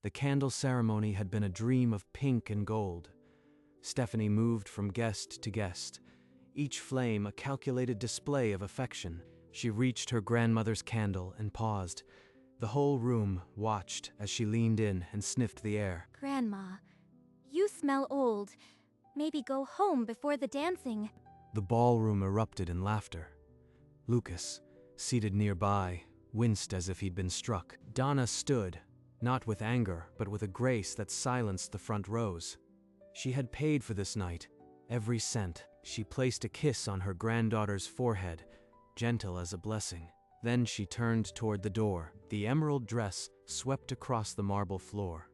The candle ceremony had been a dream of pink and gold. Stephanie moved from guest to guest, each flame a calculated display of affection. She reached her grandmother's candle and paused. The whole room watched as she leaned in and sniffed the air. Grandma, you smell old. Maybe go home before the dancing. The ballroom erupted in laughter. Lucas, seated nearby, winced as if he'd been struck. Donna stood, not with anger, but with a grace that silenced the front rows. She had paid for this night, every cent. She placed a kiss on her granddaughter's forehead, gentle as a blessing. Then she turned toward the door. The emerald dress swept across the marble floor.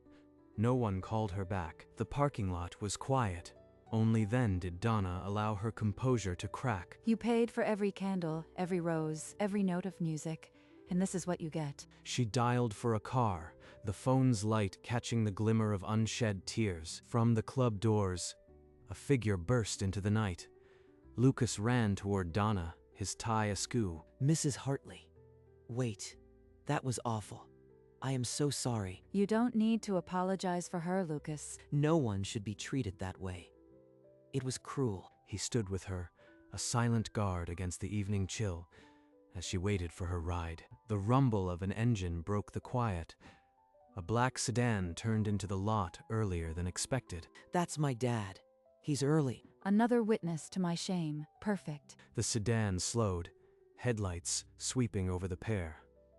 No one called her back. The parking lot was quiet. Only then did Donna allow her composure to crack. You paid for every candle, every rose, every note of music, and this is what you get. She dialed for a car, the phone's light catching the glimmer of unshed tears. From the club doors, a figure burst into the night. Lucas ran toward Donna, his tie askew. Mrs. Hartley. Wait, that was awful. I am so sorry. You don't need to apologize for her, Lucas. No one should be treated that way. It was cruel. He stood with her, a silent guard against the evening chill, as she waited for her ride. The rumble of an engine broke the quiet. A black sedan turned into the lot earlier than expected. That's my dad. He's early. Another witness to my shame. Perfect. The sedan slowed, headlights sweeping over the pair.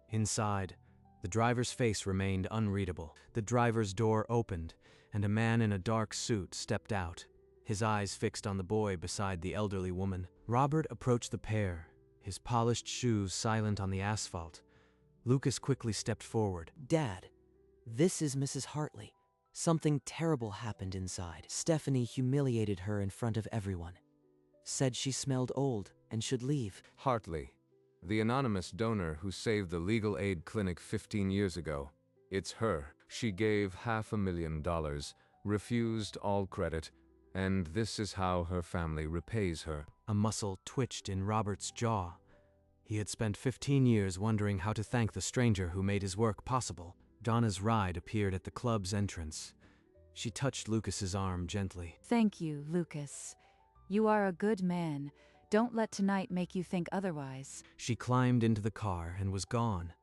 Inside, the driver's face remained unreadable. The driver's door opened, and a man in a dark suit stepped out, his eyes fixed on the boy beside the elderly woman. Robert approached the pair, his polished shoes silent on the asphalt. Lucas quickly stepped forward. Dad, this is Mrs. Hartley. Something terrible happened inside. Stephanie humiliated her in front of everyone. Said she smelled old and should leave. Hartley, the anonymous donor who saved the legal aid clinic 15 years ago. It's her. She gave $500,000, refused all credit, and this is how her family repays her. A muscle twitched in Robert's jaw. He had spent 15 years wondering how to thank the stranger who made his work possible. Donna's ride appeared at the club's entrance. She touched Lucas's arm gently. Thank you, Lucas. You are a good man. Don't let tonight make you think otherwise. She climbed into the car and was gone.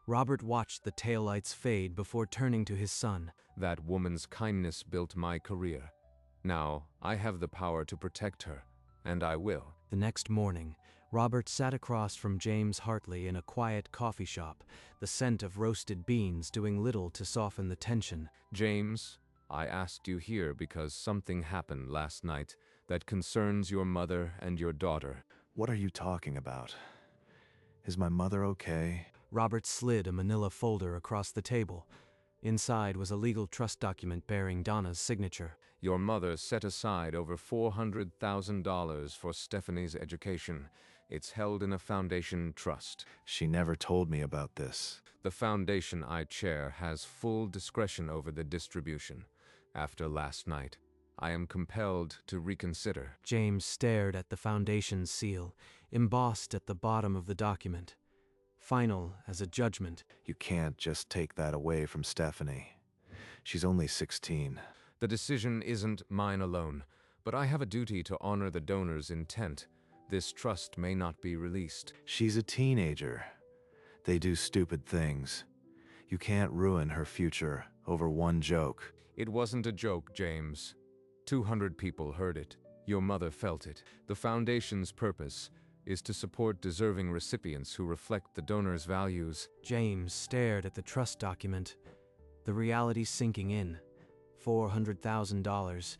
Robert watched the taillights fade before turning to his son. That woman's kindness built my career. Now, I have the power to protect her, and I will. The next morning, Robert sat across from James Hartley in a quiet coffee shop, the scent of roasted beans doing little to soften the tension. James, I asked you here because something happened last night that concerns your mother and your daughter. What are you talking about? Is my mother okay? Robert slid a manila folder across the table. Inside was a legal trust document bearing Donna's signature. Your mother set aside over $400,000 for Stephanie's education. It's held in a foundation trust. She never told me about this. The foundation I chair has full discretion over the distribution. After last night, I am compelled to reconsider. James stared at the foundation's seal, embossed at the bottom of the document. Final as a judgment. You can't just take that away from Stephanie. She's only 16. The decision isn't mine alone, but I have a duty to honor the donor's intent. This trust may not be released. She's a teenager. They do stupid things. You can't ruin her future over one joke. It wasn't a joke, James. 200 people heard it. Your mother felt it. The foundation's purpose is to support deserving recipients who reflect the donor's values. James stared at the trust document, the reality sinking in. $400,000,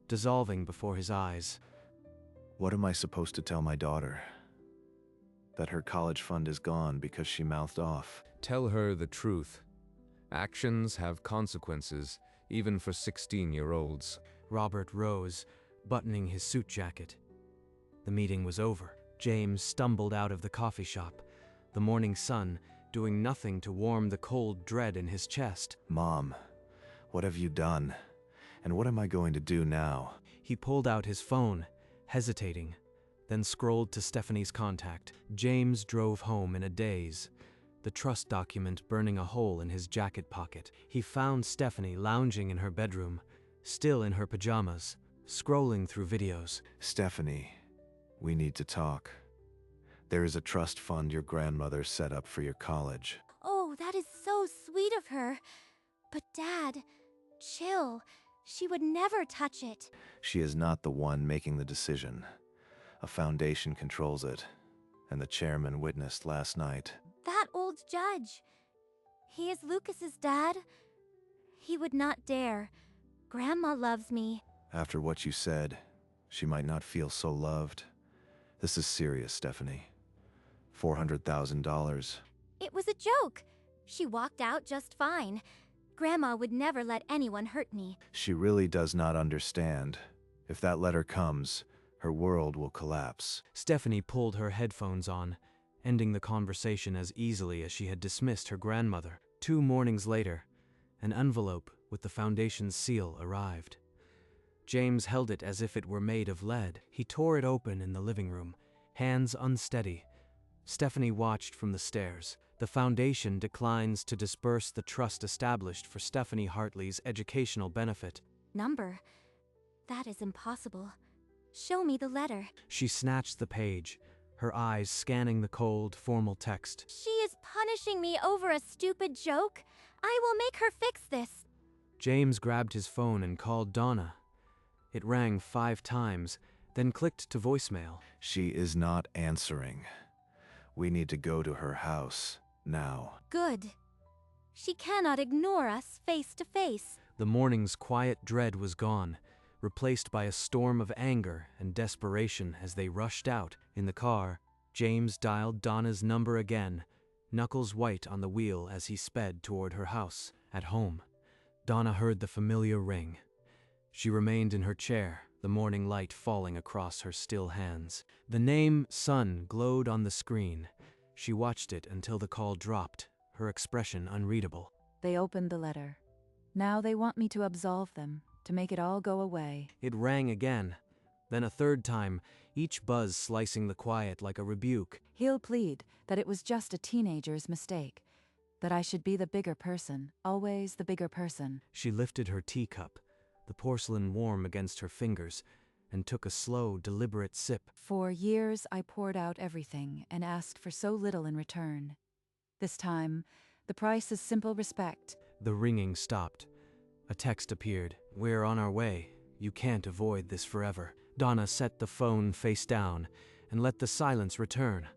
dissolving before his eyes. What am I supposed to tell my daughter? That her college fund is gone because she mouthed off. Tell her the truth. Actions have consequences, even for 16-year-olds. Robert rose, buttoning his suit jacket. The meeting was over. James stumbled out of the coffee shop, the morning sun doing nothing to warm the cold dread in his chest. Mom, what have you done? And what am I going to do now? He pulled out his phone, hesitating, then scrolled to Stephanie's contact. James drove home in a daze. the trust document burning a hole in his jacket pocket. He found Stephanie lounging in her bedroom, still in her pajamas, scrolling through videos. Stephanie, we need to talk. There is a trust fund your grandmother set up for your college. Oh, that is so sweet of her. But Dad, chill. She would never touch it. She is not the one making the decision. A foundation controls it, and the chairman witnessed last night. That old judge. He is Lucas's dad. He would not dare. Grandma loves me. After what you said, she might not feel so loved. This is serious, Stephanie. $400,000. It was a joke. She walked out just fine. Grandma would never let anyone hurt me. She really does not understand. If that letter comes, her world will collapse. Stephanie pulled her headphones on, ending the conversation as easily as she had dismissed her grandmother. 2 mornings later, an envelope with the foundation's seal arrived. James held it as if it were made of lead. He tore it open in the living room, hands unsteady. Stephanie watched from the stairs. The foundation declines to disburse the trust established for Stephanie Hartley's educational benefit. Number? That is impossible. Show me the letter. She snatched the page, her eyes scanning the cold, formal text. She is punishing me over a stupid joke. I will make her fix this. James grabbed his phone and called Donna. It rang 5 times, then clicked to voicemail. She is not answering. We need to go to her house, now. Good. She cannot ignore us face to face. The morning's quiet dread was gone, replaced by a storm of anger and desperation as they rushed out. In the car, James dialed Donna's number again, knuckles white on the wheel as he sped toward her house. At home, Donna heard the familiar ring. She remained in her chair, the morning light falling across her still hands. The name Son glowed on the screen. She watched it until the call dropped, her expression unreadable. They opened the letter. Now they want me to absolve them, to make it all go away. It rang again, then a 3rd time, each buzz slicing the quiet like a rebuke. He'll plead that it was just a teenager's mistake, that I should be the bigger person, always the bigger person. She lifted her teacup, the porcelain warm against her fingers, and took a slow, deliberate sip. For years I poured out everything and asked for so little in return. This time, the price is simple respect. The ringing stopped. A text appeared. We're on our way. You can't avoid this forever. Donna set the phone face down and let the silence return.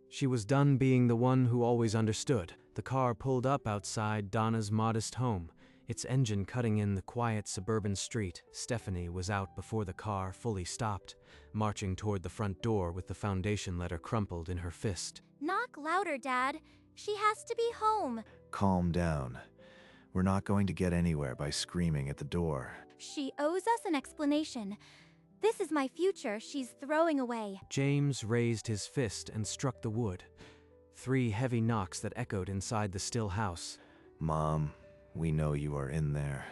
She was done being the one who always understood. The car pulled up outside Donna's modest home, its engine cutting in the quiet suburban street. Stephanie was out before the car fully stopped, marching toward the front door with the foundation letter crumpled in her fist. Knock louder, Dad. She has to be home. Calm down. We're not going to get anywhere by screaming at the door. She owes us an explanation. This is my future she's throwing away. James raised his fist and struck the wood. 3 heavy knocks that echoed inside the still house. Mom, we know you are in there.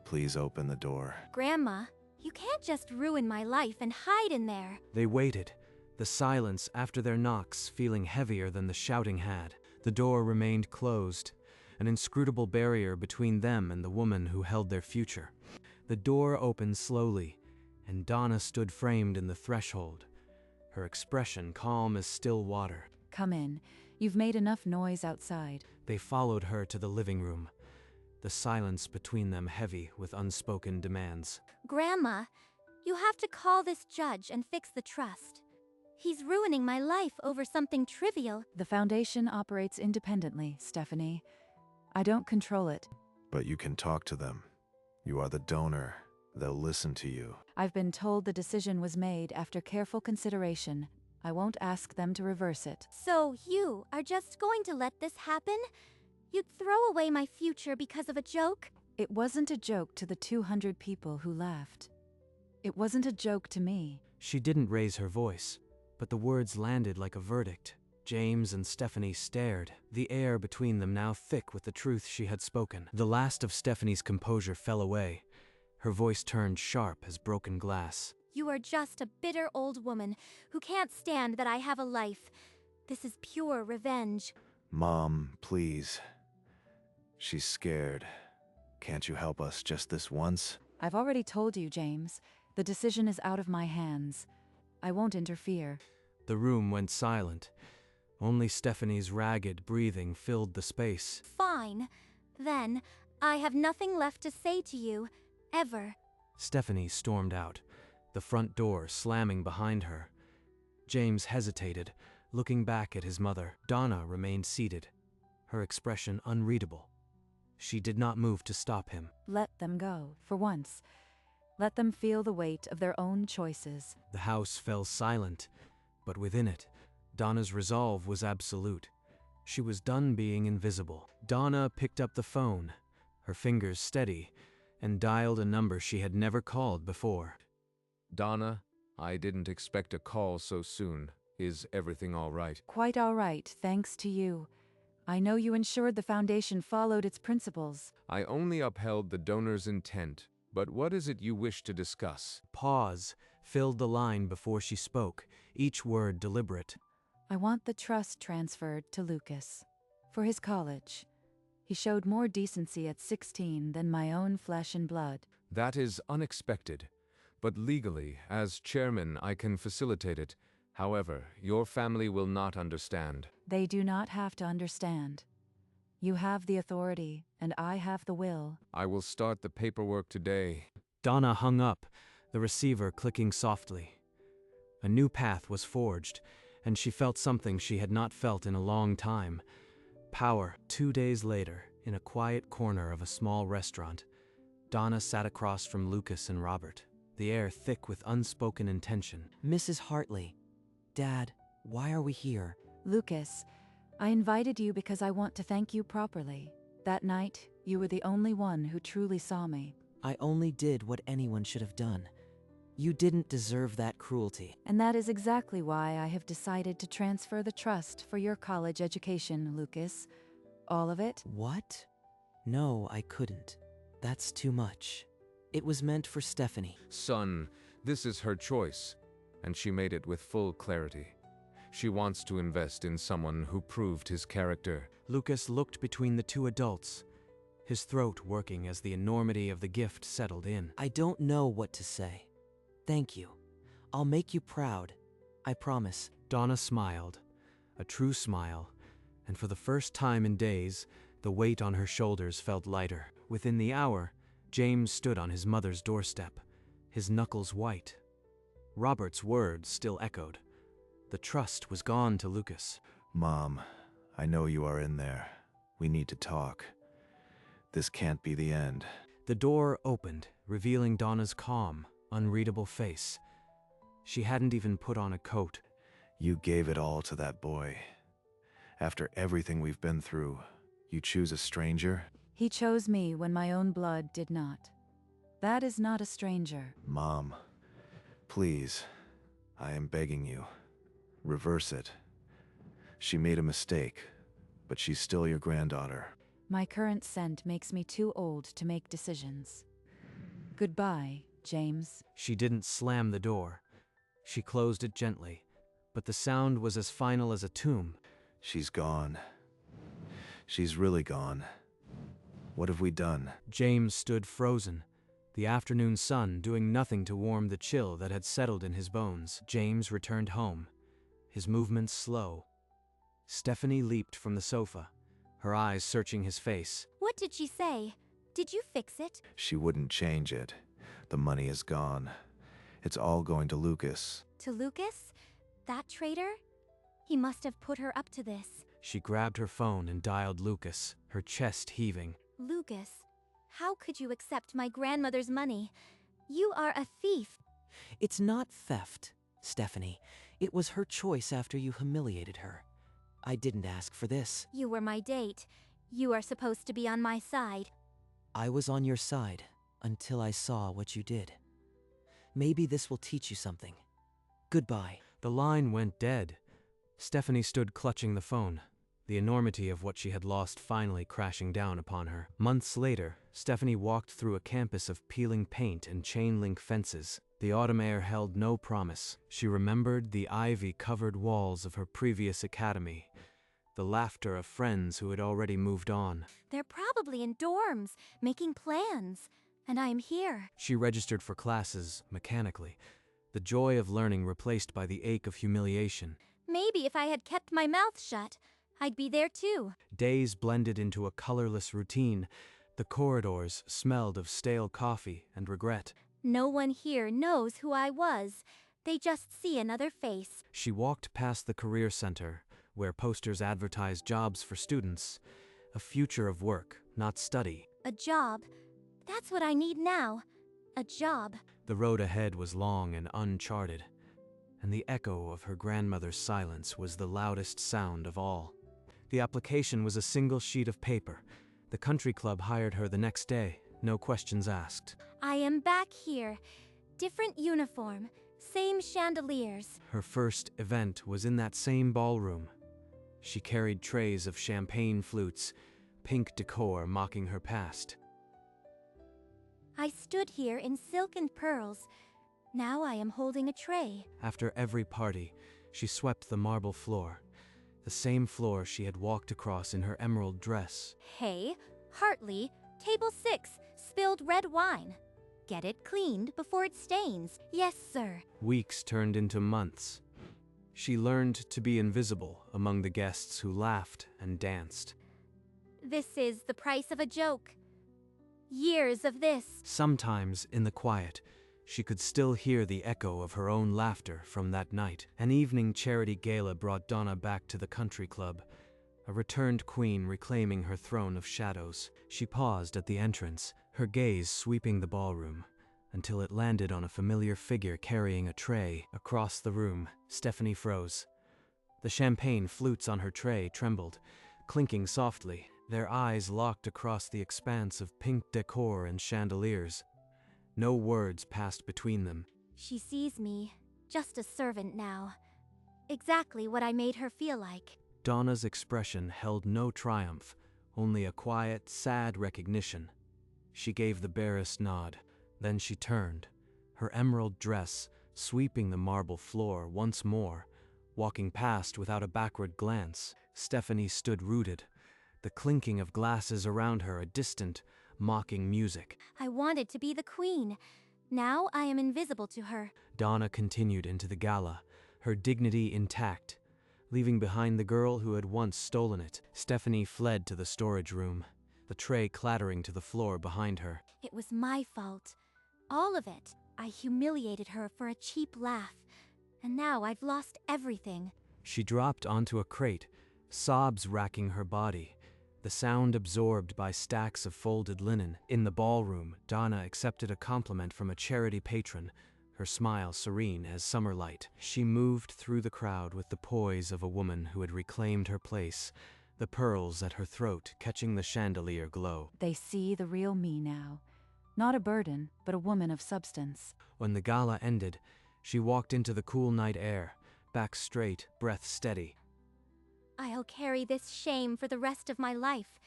Please open the door. Grandma, you can't just ruin my life and hide in there. They waited, the silence after their knocks feeling heavier than the shouting had. The door remained closed, an inscrutable barrier between them and the woman who held their future. The door opened slowly, and Donna stood framed in the threshold, her expression calm as still water. Come in. You've made enough noise outside. They followed her to the living room, the silence between them heavy with unspoken demands. Grandma, you have to call this judge and fix the trust. He's ruining my life over something trivial. The foundation operates independently, Stephanie. I don't control it. But you can talk to them. You are the donor. They'll listen to you. I've been told the decision was made after careful consideration. I won't ask them to reverse it. So you are just going to let this happen? You'd throw away my future because of a joke? It wasn't a joke to the 200 people who laughed. It wasn't a joke to me. She didn't raise her voice, but the words landed like a verdict. James and Stephanie stared, the air between them now thick with the truth she had spoken. The last of Stephanie's composure fell away. Her voice turned sharp as broken glass. You are just a bitter old woman who can't stand that I have a life. This is pure revenge. Mom, please. She's scared. Can't you help us just this once? I've already told you, James. The decision is out of my hands. I won't interfere. The room went silent. Only Stephanie's ragged breathing filled the space. Fine. Then, I have nothing left to say to you, ever. Stephanie stormed out, the front door slamming behind her. James hesitated, looking back at his mother. Donna remained seated, her expression unreadable. She did not move to stop him. Let them go, for once. Let them feel the weight of their own choices. The house fell silent, but within it, Donna's resolve was absolute. She was done being invisible. Donna picked up the phone, her fingers steady, and dialed a number she had never called before. Donna, I didn't expect a call so soon. Is everything all right? Quite all right, thanks to you. I know you ensured the foundation followed its principles. I only upheld the donor's intent, but what is it you wish to discuss? Pause filled the line before she spoke, each word deliberate. I want the trust transferred to Lucas. For his college. He showed more decency at 16 than my own flesh and blood. That is unexpected, but legally, as chairman, I can facilitate it. However, your family will not understand. They do not have to understand. You have the authority, and I have the will. I will start the paperwork today. Donna hung up, the receiver clicking softly. A new path was forged, and she felt something she had not felt in a long time. Power. 2 days later, in a quiet corner of a small restaurant, Donna sat across from Lucas and Robert, the air thick with unspoken intention. Mrs. Hartley. Dad, why are we here? Lucas, I invited you because I want to thank you properly. That night, you were the only one who truly saw me. I only did what anyone should have done. You didn't deserve that cruelty. And that is exactly why I have decided to transfer the trust for your college education, Lucas. All of it? What? No, I couldn't. That's too much. It was meant for Stephanie. Son, this is her choice, and she made it with full clarity. She wants to invest in someone who proved his character. Lucas looked between the two adults, his throat working as the enormity of the gift settled in. I don't know what to say. Thank you. I'll make you proud. I promise. Donna smiled, a true smile, and for the first time in days, the weight on her shoulders felt lighter. Within the hour, James stood on his mother's doorstep, his knuckles white. Robert's words still echoed. The trust was gone to Lucas. Mom, I know you are in there. We need to talk. This can't be the end. The door opened, revealing Donna's calm, unreadable face. She hadn't even put on a coat. You gave it all to that boy. After everything we've been through, you choose a stranger? He chose me when my own blood did not. That is not a stranger. Mom, please, I am begging you. Reverse it. She made a mistake, but she's still your granddaughter. My current scent makes me too old to make decisions. Goodbye, James. She didn't slam the door. She closed it gently, but the sound was as final as a tomb. She's gone. She's really gone. What have we done? James stood frozen, the afternoon sun doing nothing to warm the chill that had settled in his bones. James returned home, his movements slow. Stephanie leaped from the sofa, her eyes searching his face. What did she say? Did you fix it? She wouldn't change it. The money is gone. It's all going to Lucas. To Lucas? That traitor? He must have put her up to this. She grabbed her phone and dialed Lucas, her chest heaving. Lucas, how could you accept my grandmother's money? You are a thief. It's not theft, Stephanie. It was her choice after you humiliated her. I didn't ask for this. You were my date. You are supposed to be on my side. I was on your side until I saw what you did. Maybe this will teach you something. Goodbye. The line went dead. Stephanie stood clutching the phone, the enormity of what she had lost finally crashing down upon her. Months later, Stephanie walked through a campus of peeling paint and chain-link fences. The autumn air held no promise. She remembered the ivy-covered walls of her previous academy, the laughter of friends who had already moved on. They're probably in dorms, making plans. And I am here. She registered for classes mechanically, the joy of learning replaced by the ache of humiliation. Maybe if I had kept my mouth shut, I'd be there too. Days blended into a colorless routine. The corridors smelled of stale coffee and regret. No one here knows who I was. They just see another face. She walked past the career center, where posters advertised jobs for students. A future of work, not study. A job. That's what I need now. A job. The road ahead was long and uncharted, and the echo of her grandmother's silence was the loudest sound of all. The application was a single sheet of paper. The country club hired her the next day, no questions asked. I am back here. Different uniform, same chandeliers. Her first event was in that same ballroom. She carried trays of champagne flutes, pink decor mocking her past. I stood here in silk and pearls. Now I am holding a tray. After every party, she swept the marble floor, the same floor she had walked across in her emerald dress. Hey, Hartley, table 6, spilled red wine. Get it cleaned before it stains. Yes, sir. Weeks turned into months. She learned to be invisible among the guests who laughed and danced. This is the price of a joke. Years of this. Sometimes, in the quiet, she could still hear the echo of her own laughter from that night. An evening charity gala brought Donna back to the country club, a returned queen reclaiming her throne of shadows. She paused at the entrance, her gaze sweeping the ballroom, until it landed on a familiar figure carrying a tray. Across the room, Stephanie froze. The champagne flutes on her tray trembled, clinking softly. Their eyes locked across the expanse of pink decor and chandeliers. No words passed between them. She sees me, just a servant now. Exactly what I made her feel like. Donna's expression held no triumph, only a quiet, sad recognition. She gave the barest nod. Then she turned, her emerald dress sweeping the marble floor once more, walking past without a backward glance. Stephanie stood rooted, the clinking of glasses around her a distant, mocking music. I wanted to be the queen. Now I am invisible to her. Donna continued into the gala, her dignity intact, leaving behind the girl who had once stolen it. Stephanie fled to the storage room, the tray clattering to the floor behind her. It was my fault. All of it. I humiliated her for a cheap laugh. And now I've lost everything. She dropped onto a crate, sobs racking her body, the sound absorbed by stacks of folded linen. In the ballroom, Donna accepted a compliment from a charity patron, her smile serene as summer light. She moved through the crowd with the poise of a woman who had reclaimed her place, the pearls at her throat catching the chandelier glow. They see the real me now. Not a burden, but a woman of substance. When the gala ended, she walked into the cool night air, back straight, breath steady. I'll carry this shame for the rest of my life,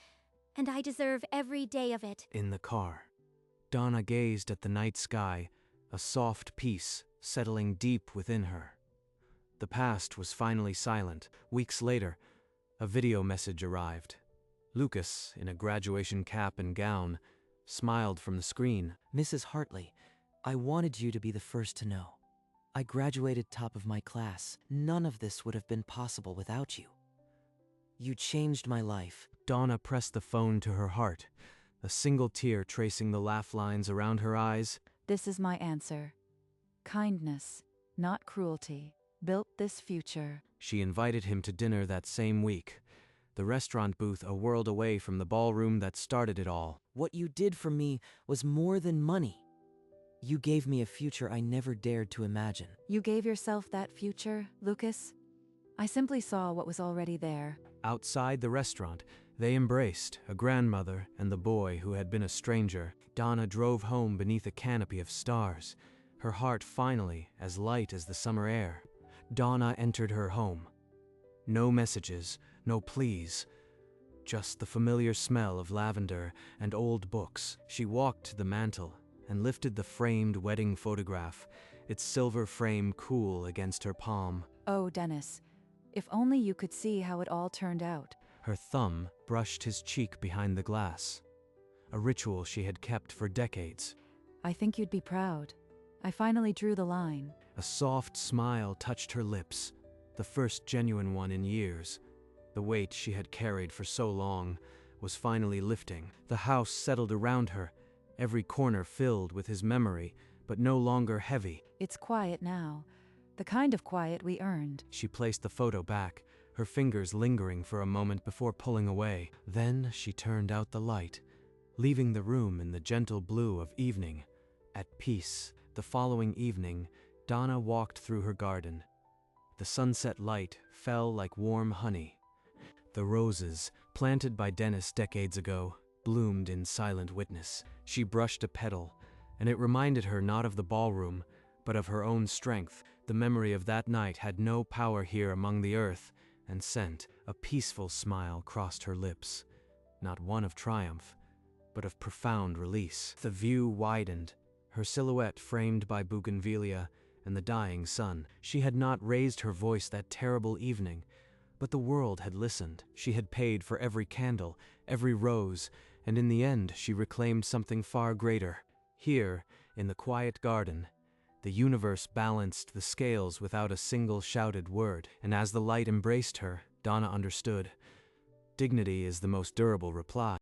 and I deserve every day of it. In the car, Donna gazed at the night sky, a soft peace settling deep within her. The past was finally silent. Weeks later, a video message arrived. Lucas, in a graduation cap and gown, smiled from the screen. Mrs. Hartley, I wanted you to be the first to know. I graduated top of my class. None of this would have been possible without you. You changed my life. Donna pressed the phone to her heart, a single tear tracing the laugh lines around her eyes. This is my answer. Kindness, not cruelty, built this future. She invited him to dinner that same week, the restaurant booth a world away from the ballroom that started it all. What you did for me was more than money. You gave me a future I never dared to imagine. You gave yourself that future, Lucas? I simply saw what was already there. Outside the restaurant, they embraced, a grandmother and the boy who had been a stranger. Donna drove home beneath a canopy of stars, her heart finally as light as the summer air. Donna entered her home. No messages, no pleas, just the familiar smell of lavender and old books. She walked to the mantel and lifted the framed wedding photograph, its silver frame cool against her palm. Oh, Dennis, If only you could see how it all turned out. Her thumb brushed his cheek behind the glass, a ritual she had kept for decades. I think you'd be proud. I finally drew the line. A soft smile touched her lips, the first genuine one in years. The weight she had carried for so long was finally lifting. The house settled around her, every corner filled with his memory, but no longer heavy. It's quiet now, the kind of quiet we earned. She placed the photo back, her fingers lingering for a moment before pulling away. Then she turned out the light, leaving the room in the gentle blue of evening, at peace. The following evening, Donna walked through her garden. The sunset light fell like warm honey. The roses, planted by Dennis decades ago, bloomed in silent witness. She brushed a petal, and it reminded her not of the ballroom, but of her own strength. The memory of that night had no power here among the earth, and sent a peaceful smile crossed her lips, not one of triumph, but of profound release. The view widened, her silhouette framed by bougainvillea and the dying sun. She had not raised her voice that terrible evening, but the world had listened. She had paid for every candle, every rose, and in the end she reclaimed something far greater. Here, in the quiet garden, the universe balanced the scales without a single shouted word, and as the light embraced her, Donna understood. Dignity is the most durable reply.